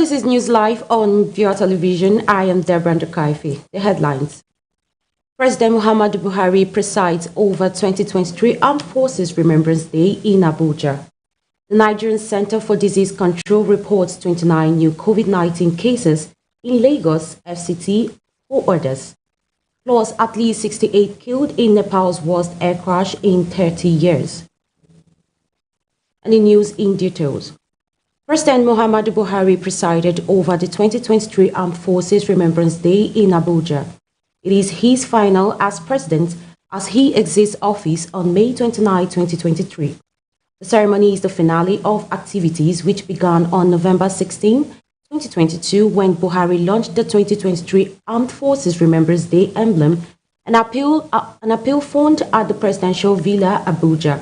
This is News Live on Via Television. I am Deborah Ndukaifi. The headlines. President Muhammadu Buhari presides over 2023 Armed Forces Remembrance Day in Abuja. The Nigerian Center for Disease Control reports 29 new COVID-19 cases in Lagos, FCT, 4 others. Plus, at least 68 killed in Nepal's worst air crash in 30 years. And the news in details. President Muhammadu Buhari presided over the 2023 Armed Forces Remembrance Day in Abuja. It is his final as president as he exits office on May 29, 2023. The ceremony is the finale of activities which began on November 16, 2022 when Buhari launched the 2023 Armed Forces Remembrance Day emblem, an appeal fund at the Presidential Villa, Abuja.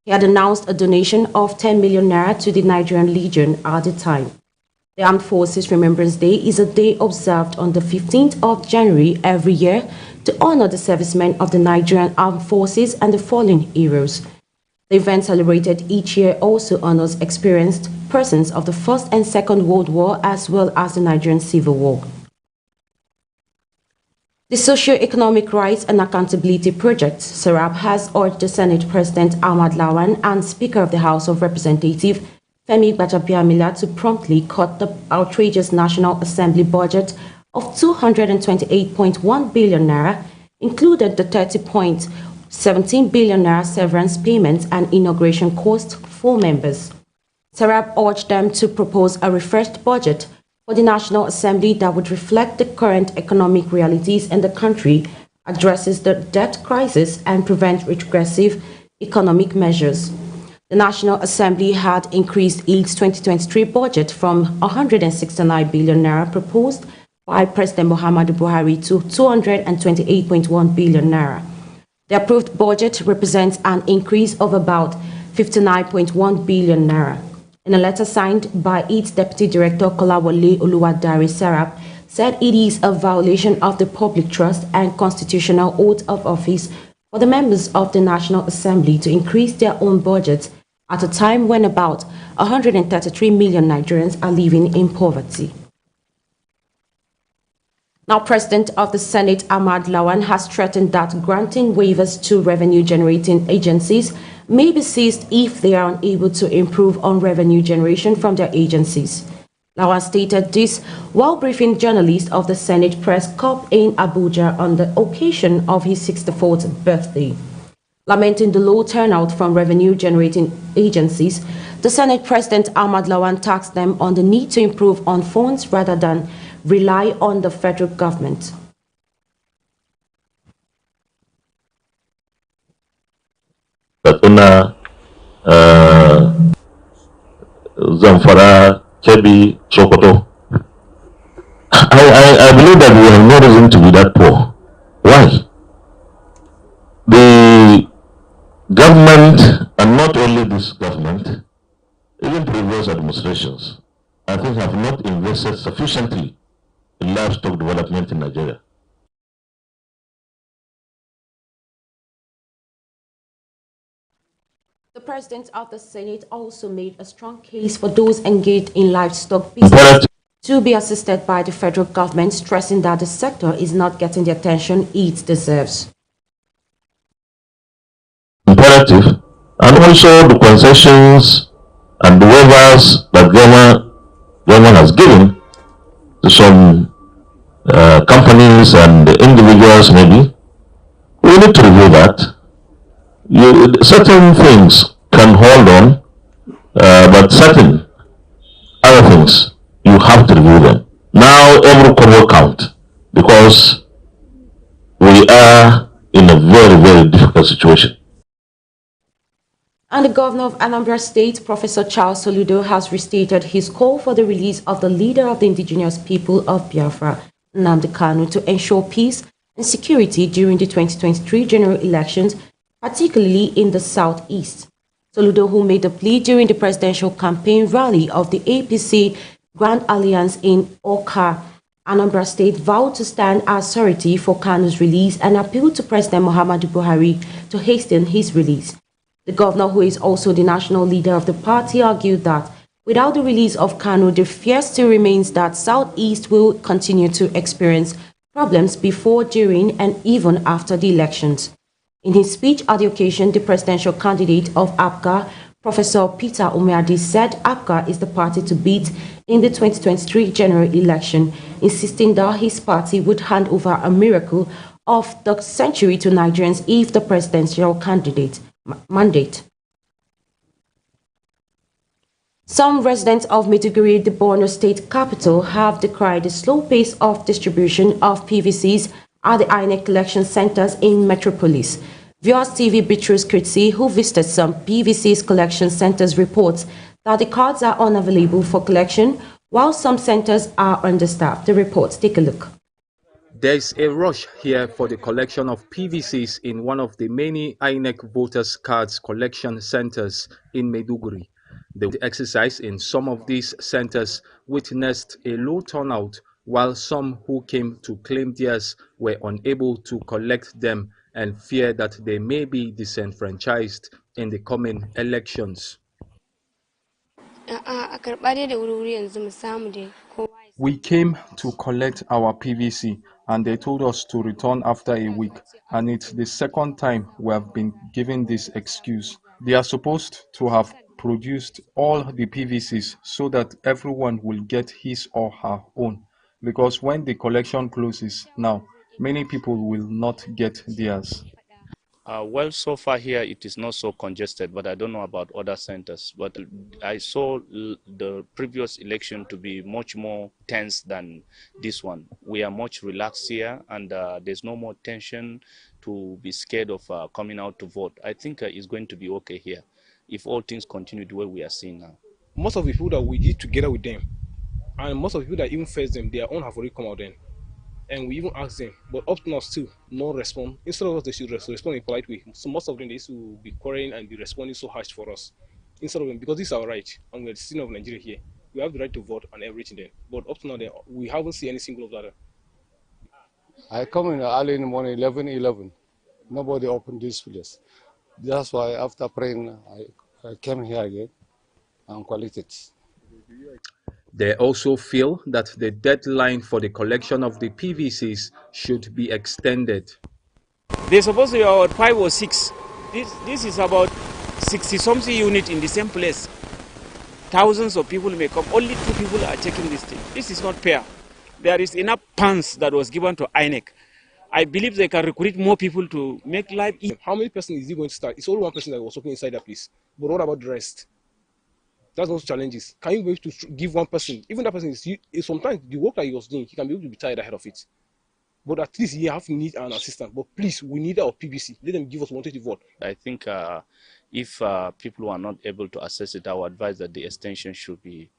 He had announced a donation of 10 million naira to the Nigerian Legion at the time. The Armed Forces Remembrance Day is a day observed on the 15th of January every year to honor the servicemen of the Nigerian Armed Forces and the fallen heroes. The event celebrated each year also honors experienced persons of the First and Second World War as well as the Nigerian Civil War. The Socio-Economic Rights and Accountability Project, SERAP, has urged the Senate President Ahmad Lawan and Speaker of the House of Representatives Femi Gbajabiamila to promptly cut the outrageous National Assembly budget of 228.1 billion naira, included the 30.17 billion naira severance payments and inauguration costs for members. SERAP urged them to propose a refreshed budget for the National Assembly that would reflect the current economic realities in the country, addresses the debt crisis, and prevent regressive economic measures. The National Assembly had increased its 2023 budget from 169 billion naira proposed by President Muhammadu Buhari to 228.1 billion naira. The approved budget represents an increase of about 59.1 billion naira. In a letter signed by its Deputy Director Kolawole Oluwadare, SERAP said it is a violation of the public trust and constitutional oath of office for the members of the National Assembly to increase their own budgets at a time when about 133 million Nigerians are living in poverty. Now, President of the Senate Ahmad Lawan has threatened that granting waivers to revenue-generating agencies may be ceased if they are unable to improve on revenue generation from their agencies. Lawan stated this while briefing journalists of the Senate Press Corps in Abuja on the occasion of his 64th birthday. Lamenting the low turnout from revenue-generating agencies, the Senate President Ahmad Lawan tasked them on the need to improve on funds rather than rely on the federal government. Katuna, Zamfara, Kebbi, Sokoto. I believe that we have no reason to be that poor. Why? The government, and not only this government, even previous administrations, I think have not invested sufficiently in livestock development in Nigeria. The President of the Senate also made a strong case for those engaged in livestock business to be assisted by the federal government, stressing that the sector is not getting the attention it deserves. Imperative, and also the concessions and the waivers that government has given to some companies and individuals, maybe we need to review that. Certain things can hold on, but certain other things you have to review them. Now every kobo count, because we are in a very, very difficult situation. And the governor of Anambra State, Professor Charles Soludo, has restated his call for the release of the leader of the indigenous people of Biafra, Nnamdi Kanu, to ensure peace and security during the 2023 general elections, particularly in the southeast. Soludo, who made the plea during the presidential campaign rally of the APC Grand Alliance in Oka, Anambra State, vowed to stand as surety for Kanu's release and appealed to President Muhammadu Buhari to hasten his release. The governor, who is also the national leader of the party, argued that Without the release of Kano, the fear still remains that Southeast will continue to experience problems before, during, and even after the elections. In his speech at the occasion, the presidential candidate of APGA, Professor Peter Umeadi, said APGA is the party to beat in the 2023 general election, insisting that his party would hand over a miracle of the century to Nigerians if the presidential candidate mandate. Some residents of Maiduguri, the Borno state capital, have decried the slow pace of distribution of PVCs at the INEC collection centers in Metropolis. Viewers TV Beatrice Kritsi, who visited some PVCs collection centers, reports that the cards are unavailable for collection, while some centers are understaffed. The reports, take a look. There is a rush here for the collection of PVCs in one of the many INEC voters cards collection centers in Maiduguri. The exercise in some of these centers witnessed a low turnout, while some who came to claim theirs were unable to collect them and fear that they may be disenfranchised in the coming elections. We came to collect our PVC and they told us to return after a week, and it's the second time we have been given this excuse. They are supposed to have produced all the PVCs so that everyone will get his or her own, because when the collection closes now, many people will not get theirs. Well, so far here it is not so congested, but I don't know about other centers. But I saw the previous election to be much more tense than this one. We are much relaxed here, and there's no more tension to be scared of coming out to vote. I think it's going to be okay here if all things continue the way we are seeing now. Most of the people that we did together with them, and most of the people that even faced them, their own have already come out then. And we even asked them, but up to now still no response. Instead of us, they should respond in a polite way. So most of them, they used to be quarreling and be responding so harsh for us. Instead of them, because this is our right, and we're the citizen of Nigeria here, we have the right to vote and everything then. But up to now, we haven't seen any single of that. I come in early in the morning, 11:11. Nobody opened this place. That's why after praying, I came here again and collected. They also feel that the deadline for the collection of the PVCs should be extended. They're supposed to be about 5 or 6. This is about 60-something units in the same place. Thousands of people may come. Only 2 people are checking this thing. This is not fair. There is enough funds that was given to INEC. I believe they can recruit more people to make life easy. How many persons is he going to start? It's only one person that was working inside that place. But what about the rest? That's those challenges. Can you be able to give one person, even that person is sometimes the work that he was doing, he can be able to be tired ahead of it. But at least you have to need an assistant. But please, we need our PBC. Let them give us 120 vote. I think if people who are not able to access it, I would advise that the extension should be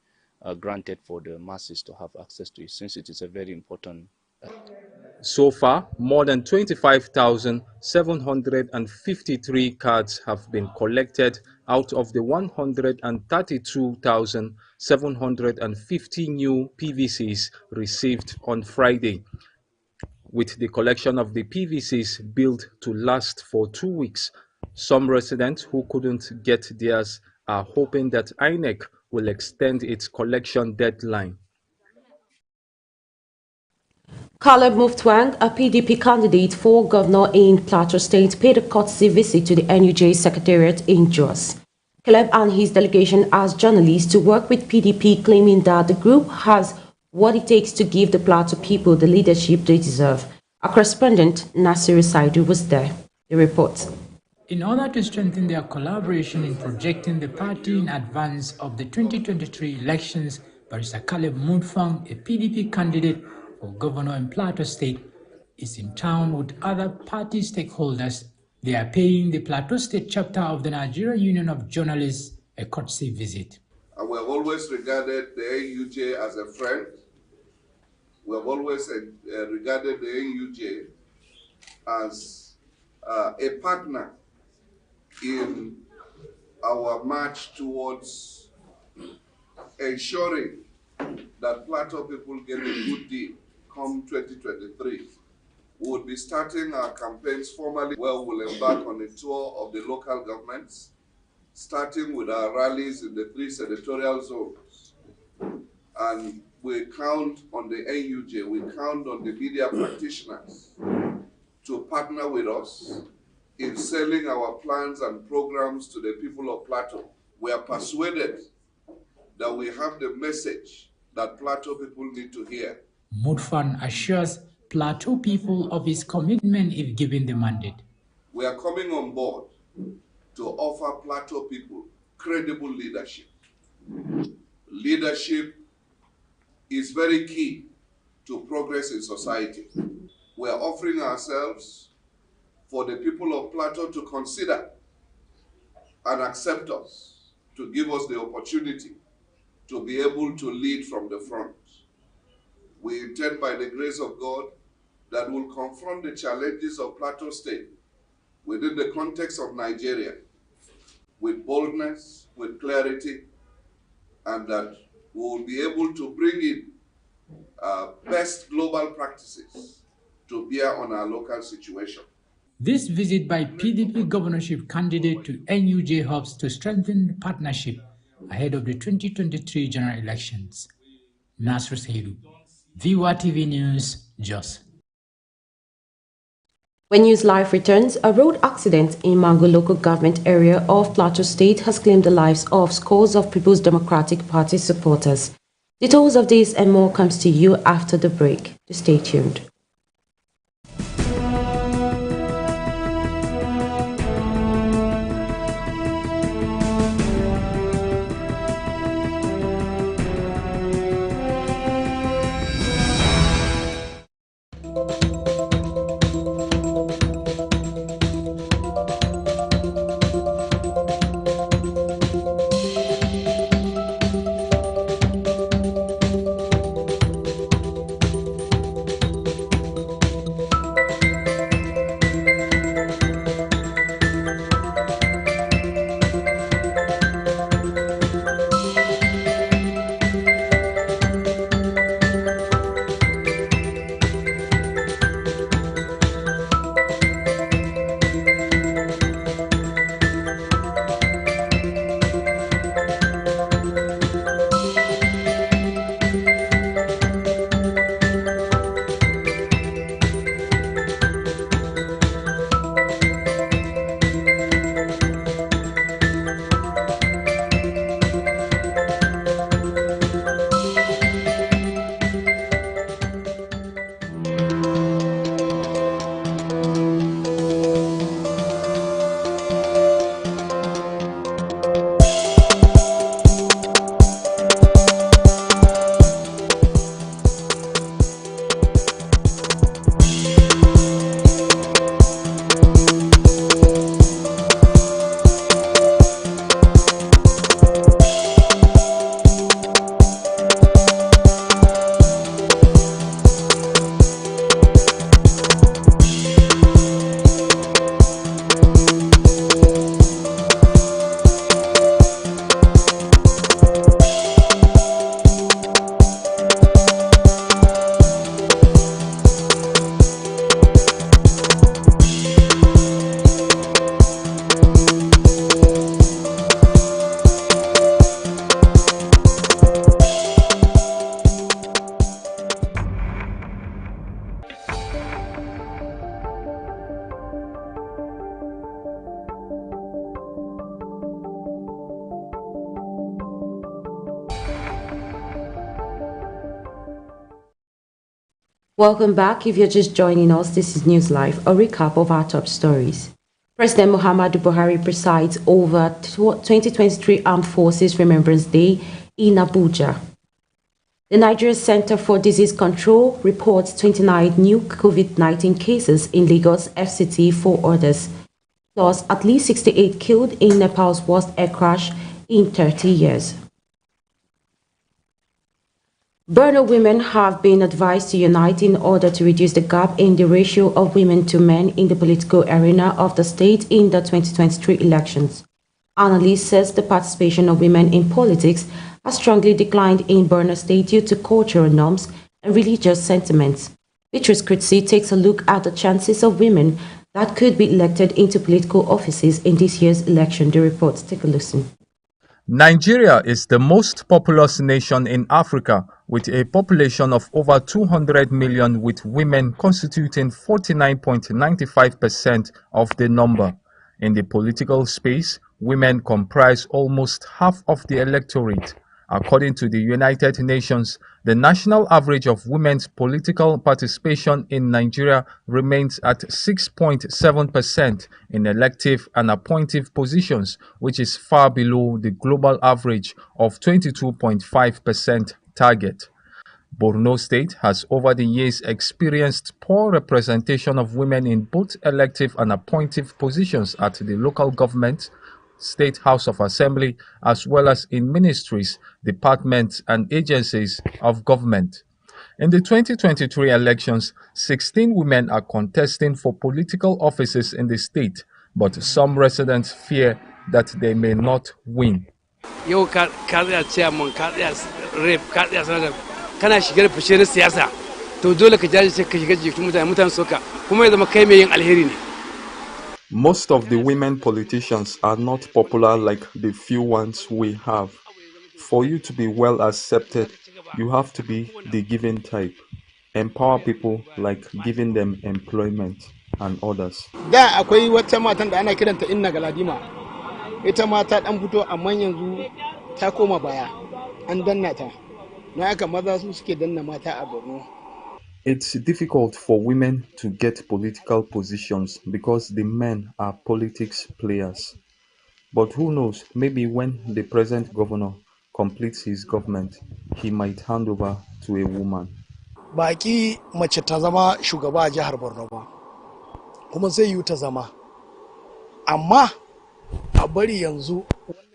granted for the masses to have access to it, since it is a very important. So far, more than 25,753 cards have been collected out of the 132,750 new PVCs received on Friday, with the collection of the PVCs billed to last for 2 weeks. Some residents who couldn't get theirs are hoping that INEC will extend its collection deadline. Caleb Muftwang, a PDP candidate for governor in Plateau State, paid a courtesy visit to the NUJ Secretariat in Jos. Caleb and his delegation asked journalists to work with PDP, claiming that the group has what it takes to give the Plateau people the leadership they deserve. Our correspondent, Nasiru Saidu, was there. The report. In order to strengthen their collaboration in projecting the party in advance of the 2023 elections, Barrister Caleb Mutfang, a PDP candidate for governor in Plateau State, is in town with other party stakeholders. They are paying the Plateau State chapter of the Nigeria Union of Journalists a courtesy visit. And we have always regarded the NUJ as a friend. We have always regarded the NUJ as a partner in our march towards ensuring that Plateau people get a good deal come 2023. We will be starting our campaigns formally, where we'll embark on a tour of the local governments starting with our rallies in the 3 senatorial zones. And we count on the NUJ, we count on the media practitioners to partner with us in selling our plans and programs to the people of Plateau. We are persuaded that we have the message that Plateau people need to hear. Mutfan assures Plateau people of his commitment if given the mandate. We are coming on board to offer Plateau people credible leadership. Leadership is very key to progress in society. We are offering ourselves for the people of Plateau to consider and accept us, to give us the opportunity to be able to lead from the front. We intend, by the grace of God, that we'll confront the challenges of Plateau State within the context of Nigeria with boldness, with clarity, and that we will be able to bring in best global practices to bear on our local situation. This visit by PDP governorship candidate to NUJ hopes to strengthen the partnership ahead of the 2023 general elections. Nasr Saidu, VOA TV News, Jos. When News Live returns, a road accident in Mango local government area of Plateau State has claimed the lives of scores of People's Democratic Party supporters. Details of this and more comes to you after the break. Stay tuned. Welcome back. If you're just joining us, this is News Live, a recap of our top stories. President Muhammadu Buhari presides over 2023 Armed Forces Remembrance Day in Abuja. The Nigeria Center for Disease Control reports 29 new COVID-19 cases in Lagos FCT, 4 others, plus at least 68 killed in Nepal's worst air crash in 30 years. Borno women have been advised to unite in order to reduce the gap in the ratio of women to men in the political arena of the state in the 2023 elections. Analysts says the participation of women in politics has strongly declined in Borno State due to cultural norms and religious sentiments. Beatrice Kritsi takes a look at the chances of women that could be elected into political offices in this year's election, the report. Take a listen. Nigeria is the most populous nation in Africa, with a population of over 200 million, with women constituting 49.95% of the number. In the political space, women comprise almost half of the electorate. According to the United Nations, the national average of women's political participation in Nigeria remains at 6.7% in elective and appointive positions, which is far below the global average of 22.5% target. Borno State has over the years experienced poor representation of women in both elective and appointive positions at the local government, State House of Assembly, as well as in ministries, departments, and agencies of government. In the 2023 elections, 16 women are contesting for political offices in the state, but some residents fear that they may not win. Yau ka tsaya chairman, ka tsaya rep, ka tsaya sanata, kana shigar fice na siyasa, to dole ka jajirce ka shiga jikin mutane soka, kuma ya zama kai mai yin alheri ne. Most of the women politicians are not popular like the few ones we have. For you to be well accepted, you have to be the given type. Empower people like giving them employment and others. Da akwai wata matan da ana kiranta Inna Galadima. Ita ma ta dan fito amma yanzu ta koma baya. An danna ta. Na haka maza su suke danna mata a Borno. It's difficult for women to get political positions because the men are politics players. But who knows, maybe when the present governor completes his government, he might hand over to a woman. Baki mace ta zama shugaba a jihar Borno ba, kuma zai yi ta zama. Amma a bari yanzu.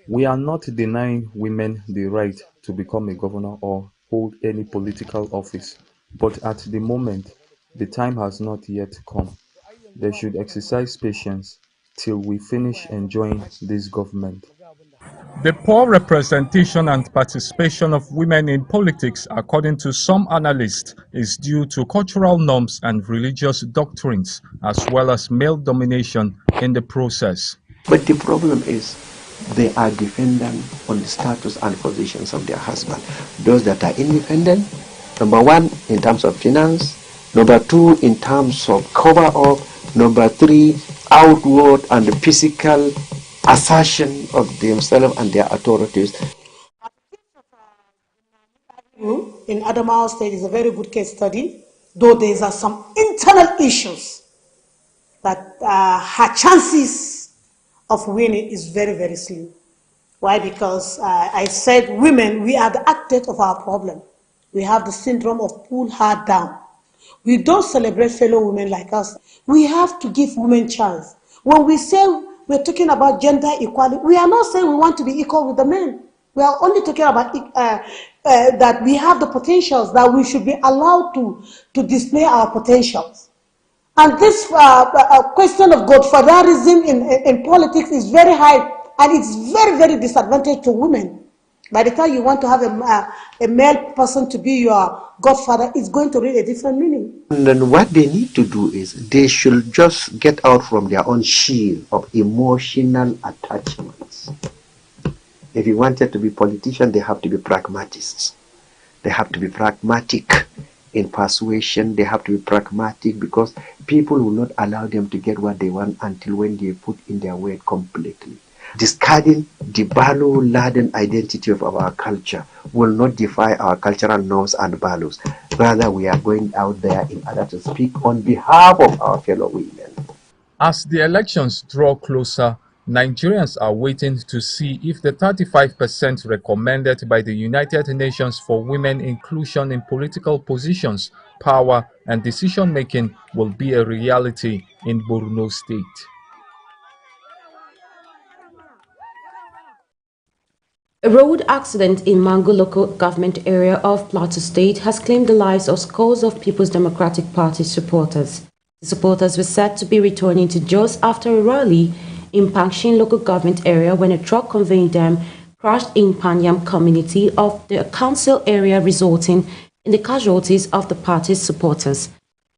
We are not denying women the right to become a governor or hold any political office, but at the moment, the time has not yet come. They should exercise patience till we finish enjoying this government. The poor representation and participation of women in politics, according to some analysts, is due to cultural norms and religious doctrines, as well as male domination in the process. But the problem is they are dependent on the status and positions of their husband. Those that are independent, number one, in terms of finance, number two, in terms of cover-up, number three, outward and physical assertion of themselves and their authorities. In Adamawa State is a very good case study, though there are some internal issues that her chances of winning is very, very slim. Why? Because I said women, we are the architect of our problem. We have the syndrome of pull her down. We don't celebrate fellow women like us. We have to give women chance. When we say we're talking about gender equality, we are not saying we want to be equal with the men. We are only talking about that we have the potentials, that we should be allowed to display our potentials. And this question of godfatherism in politics is very high, and it's very, very disadvantageous to women. By the time you want to have a male person to be your godfather, it's going to read a different meaning. And then what they need to do is they should just get out from their own shield of emotional attachments. If you wanted to be politician, they have to be pragmatists. They have to be pragmatic in persuasion. They have to be pragmatic because people will not allow them to get what they want until when they put in their word completely. Discarding the value-laden identity of our culture will not defy our cultural norms and values. Rather, we are going out there in order to speak on behalf of our fellow women. As the elections draw closer, Nigerians are waiting to see if the 35% recommended by the United Nations for women inclusion in political positions, power, and decision-making will be a reality in Borno State. A road accident in Mango local government area of Plateau State has claimed the lives of scores of People's Democratic Party supporters. The supporters were said to be returning to Jos after a rally in Pangshin local government area when a truck conveying them crashed in Panyam community of the council area, resulting in the casualties of the party's supporters.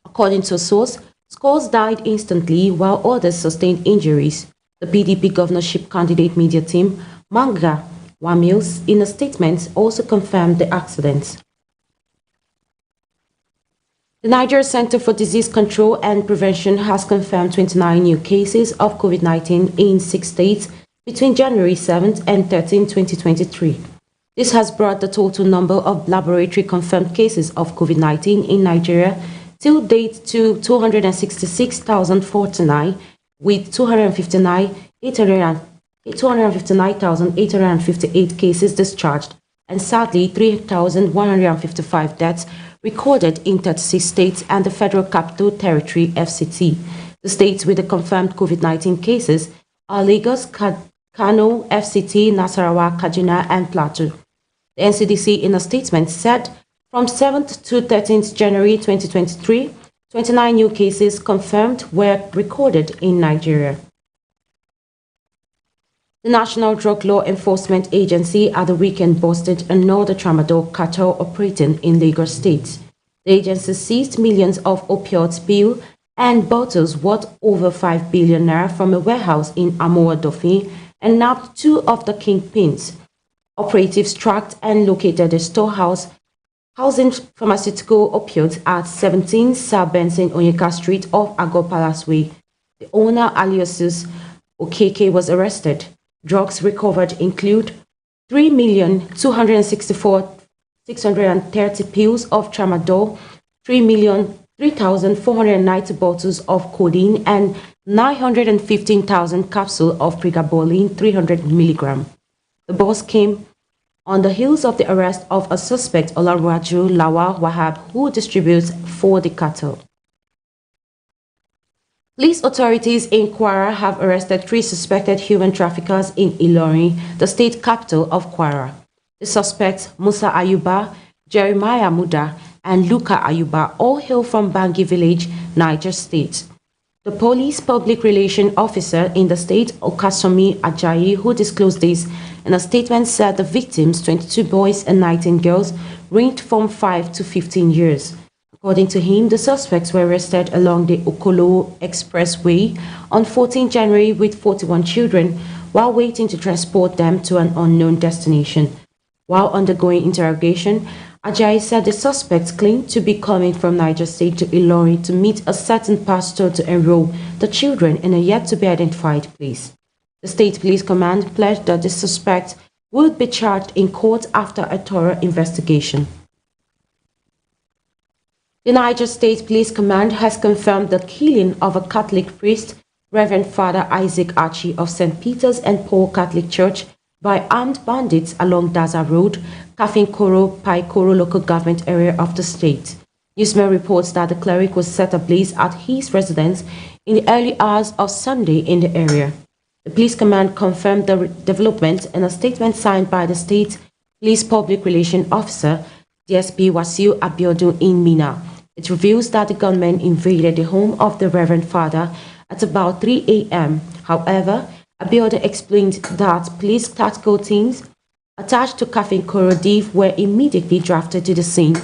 According to a source, Scores died instantly while others sustained injuries. The PDP governorship candidate media team, Manga Wamils, in a statement also confirmed the accident. The Niger Center for Disease Control and Prevention has confirmed 29 new cases of COVID-19 in 6 states between January 7th and 13, 2023. This has brought the total number of laboratory-confirmed cases of COVID-19 in Nigeria till date to 266,049, with 259,858 cases discharged, and sadly 3,155 deaths recorded in 36 states and the Federal Capital Territory (FCT). The states with the confirmed COVID-19 cases are Lagos, Kano, FCT, Nasarawa, Kaduna, and Plateau. The NCDC, in a statement, said from 7th to 13th January 2023, 29 new cases confirmed were recorded in Nigeria. The National Drug Law Enforcement Agency at the weekend busted another tramadol cartel operating in Lagos State. The agency seized millions of opioid pills and bottles worth over 5 billion naira from a warehouse in Amoa Dauphin and nabbed 2 of the kingpins. Operatives tracked and located a storehouse housing pharmaceutical opioids at 17 Sir Benson Onyeka Street off Agor Palace Way. The owner, alias Okeke, was arrested. Drugs recovered include 3,264,630 pills of tramadol, 3,490 bottles of codeine, and 915,000 capsules of pregabalin 300 mg. The bust came on the heels of the arrest of a suspect, Olarwaju Lawal Wahab, who distributes for the cartel. Police authorities in Kwara have arrested 3 suspected human traffickers in Ilorin, the state capital of Kwara. The suspects, Musa Ayuba, Jeremiah Muda, and Luka Ayuba, all hail from Bangi village, Niger State. The police public relations officer in the state, Okasomi Ajayi, who disclosed this in a statement, said the victims, 22 boys and 19 girls, ranged from 5 to 15 years. According to him, the suspects were arrested along the Okolo Expressway on 14 January with 41 children while waiting to transport them to an unknown destination. While undergoing interrogation, Ajayi said the suspects claimed to be coming from Niger State to Ilorin to meet a certain pastor to enroll the children in a yet-to-be-identified place. The State Police Command pledged that the suspects would be charged in court after a thorough investigation. The Niger State Police Command has confirmed the killing of a Catholic priest, Reverend Father Isaac Archie of St. Peter's and Paul Catholic Church, by armed bandits along Daza Road, Kafinkoro, Paikoro local government area of the state. Newsmail reports that the cleric was set ablaze at his residence in the early hours of Sunday in the area. The police command confirmed the development in a statement signed by the state police public relations officer, DSP Wasiu Abiodun in Mina. It reveals that the gunmen invaded the home of the Reverend Father at about 3 a.m. However, Abiodun explained that police tactical teams attached to Kafinkoro Div were immediately drafted to the scene,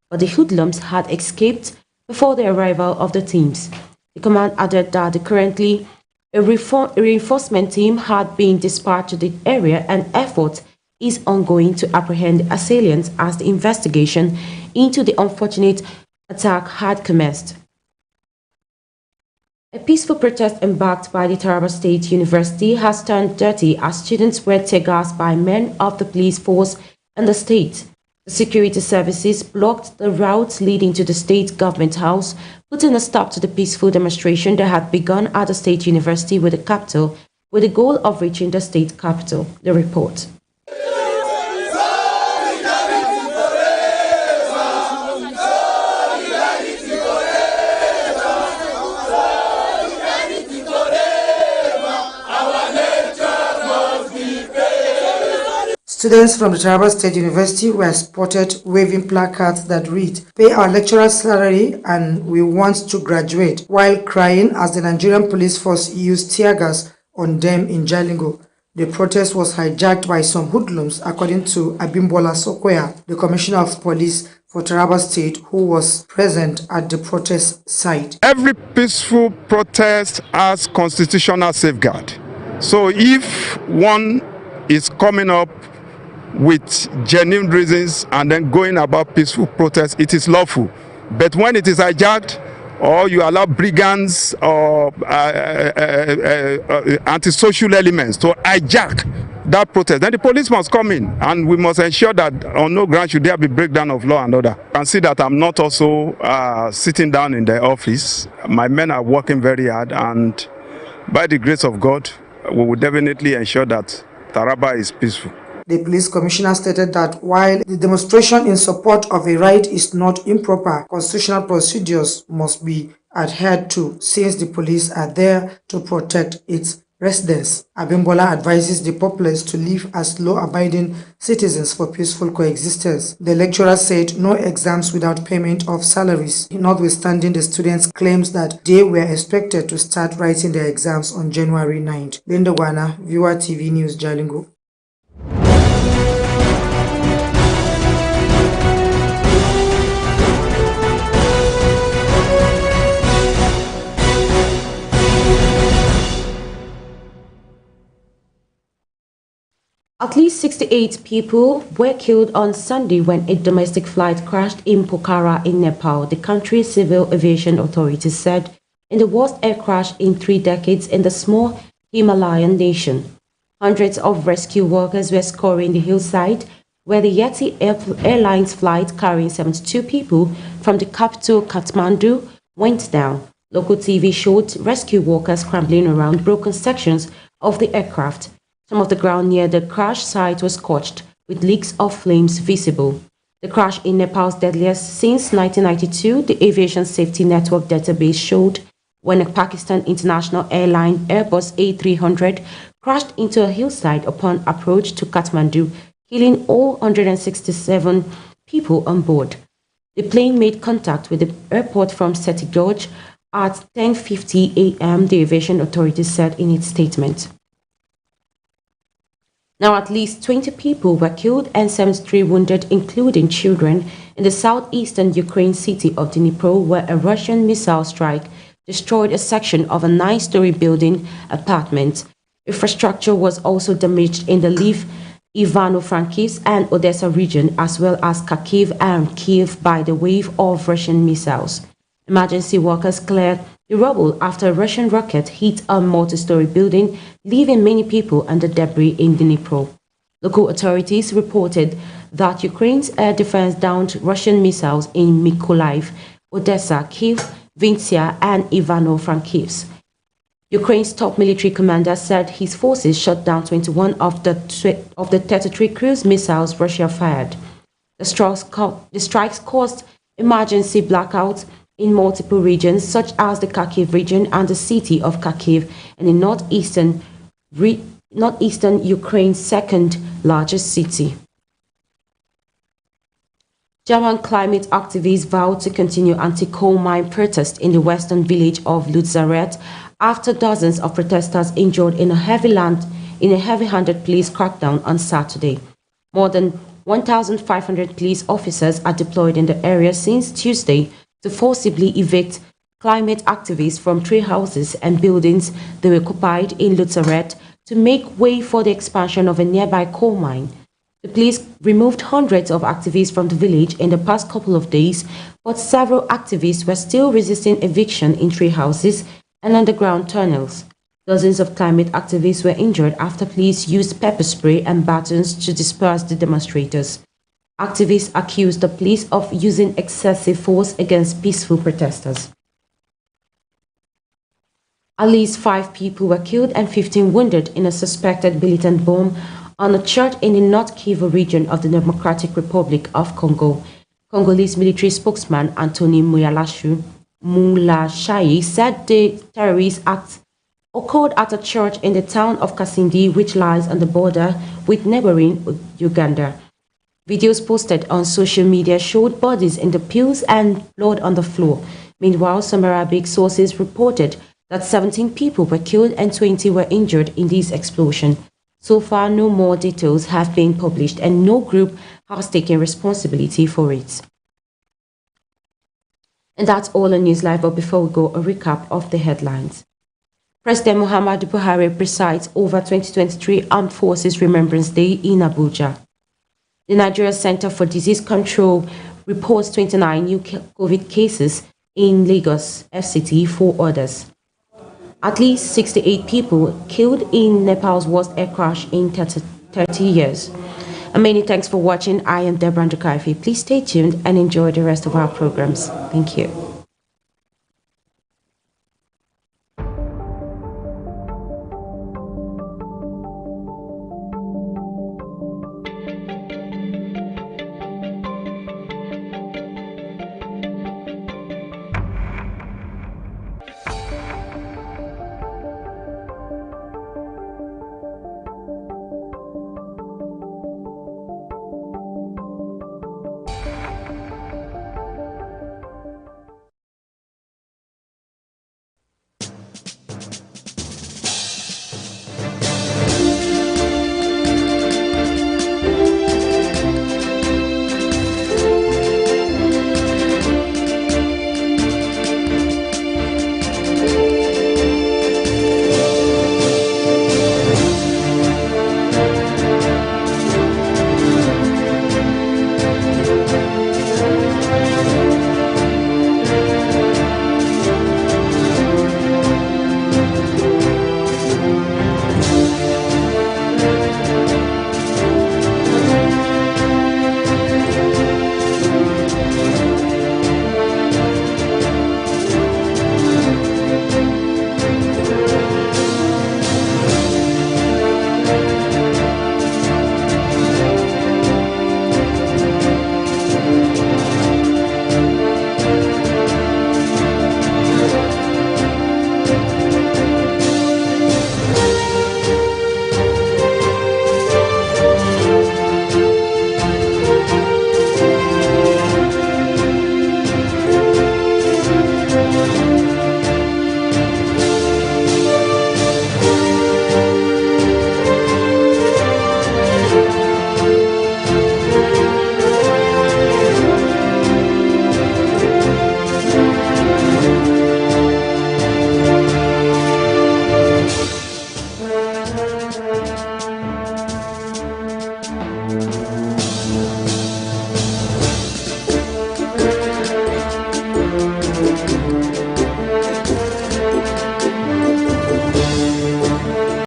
but the hoodlums had escaped before the arrival of the teams. The command added that currently a reinforcement team had been dispatched to the area and effort is ongoing to apprehend the assailants as the investigation into the unfortunate attack had commenced. A peaceful protest embarked by the Taraba State University has turned dirty as students were tear gassed by men of the police force in the state. The security services blocked the routes leading to the state government house, putting a stop to the peaceful demonstration that had begun at the state university with the capital, with the goal of reaching the state capital. The report. Students from the Taraba State University were spotted waving placards that read, "Pay our lecturer's salary and we want to graduate," while crying as the Nigerian police force used tear gas on them in Jalingo. The protest was hijacked by some hoodlums, according to Abimbola Sokoya, the Commissioner of Police for for Taraba State, who was present at the protest site. Every peaceful protest has constitutional safeguard. So if one is coming up with genuine reasons and then going about peaceful protest, it is lawful. But when it is hijacked, or you allow brigands or antisocial elements to hijack that protest, then the police must come in, and we must ensure that on no ground should there be breakdown of law and order. You can see that I'm not also sitting down in the office. My men are working very hard, and by the grace of God, we will definitely ensure that Taraba is peaceful. The police commissioner stated that while the demonstration in support of a right is not improper, constitutional procedures must be adhered to since the police are there to protect its residents. Abimbola advises the populace to live as law-abiding citizens for peaceful coexistence. The lecturer said no exams without payment of salaries, notwithstanding the students' claims that they were expected to start writing their exams on January 9th. Linda Wana, Viewer TV News, Jalingo. At least 68 people were killed on Sunday when a domestic flight crashed in Pokhara in Nepal, the country's civil aviation authorities said, in the worst air crash in 3 decades in the small Himalayan nation. Hundreds of rescue workers were scouring the hillside where the Yeti Airlines flight carrying 72 people from the capital Kathmandu went down. Local TV showed rescue workers scrambling around broken sections of the aircraft. Some of the ground near the crash site was scorched, with leaks of flames visible. The crash in Nepal's deadliest since 1992, the Aviation Safety Network database showed when a Pakistan International Airline Airbus A300 crashed into a hillside upon approach to Kathmandu, killing all 167 people on board. The plane made contact with the airport from Seti Gorge at 10:50 a.m., the aviation authority said in its statement. Now at least 20 people were killed and 73 wounded, including children, in the southeastern Ukraine city of Dnipro, where a Russian missile strike destroyed a section of a 9-story building apartment. Infrastructure was also damaged in the Lviv, Ivano-Frankivsk and Odessa region, as well as Kharkiv and Kiev by the wave of Russian missiles. Emergency workers cleared the rubble after a Russian rocket hit a multi-story building, leaving many people under debris in Dnipro. Local authorities reported that Ukraine's air defense downed Russian missiles in Mykolaiv, Odessa, Kiev, Vinnytsia, and Ivano-Frankivsk. Ukraine's top military commander said his forces shot down 21 of the 33 cruise missiles Russia fired. The strikes caused emergency blackouts in multiple regions, such as the Kharkiv region and the city of Kharkiv, and in northeastern Ukraine's second largest city. German climate activists vowed to continue anti-coal mine protests in the western village of Lutzaret after dozens of protesters injured in a heavy-handed police crackdown on Saturday. More than 1,500 police officers are deployed in the area since Tuesday to forcibly evict climate activists from tree houses and buildings they were occupied in Lutzaret to make way for the expansion of a nearby coal mine. The police removed hundreds of activists from the village in the past couple of days, but several activists were still resisting eviction in tree houses and underground tunnels. Dozens of climate activists were injured after police used pepper spray and batons to disperse the demonstrators. Activists accused the police of using excessive force against peaceful protesters. At least 5 people were killed and 15 wounded in a suspected militant bomb on a church in the North Kivu region of the Democratic Republic of Congo. Congolese military spokesman Anthony Mulashayi said the terrorist act occurred at a church in the town of Kasindi, which lies on the border with neighboring Uganda. Videos posted on social media showed bodies in the pews and blood on the floor. Meanwhile, some Arabic sources reported that 17 people were killed and 20 were injured in this explosion. So far, no more details have been published and no group has taken responsibility for it. And that's all on News Live, but before we go, a recap of the headlines. President Muhammadu Buhari presides over 2023 Armed Forces Remembrance Day in Abuja. The Nigeria Center for Disease Control reports 29 new COVID cases in Lagos FCT, 4 others. At least 68 people killed in Nepal's worst air crash in 30 years. And many thanks for watching. I am Deborah Ndukaifi. Please stay tuned and enjoy the rest of our programs. Thank you.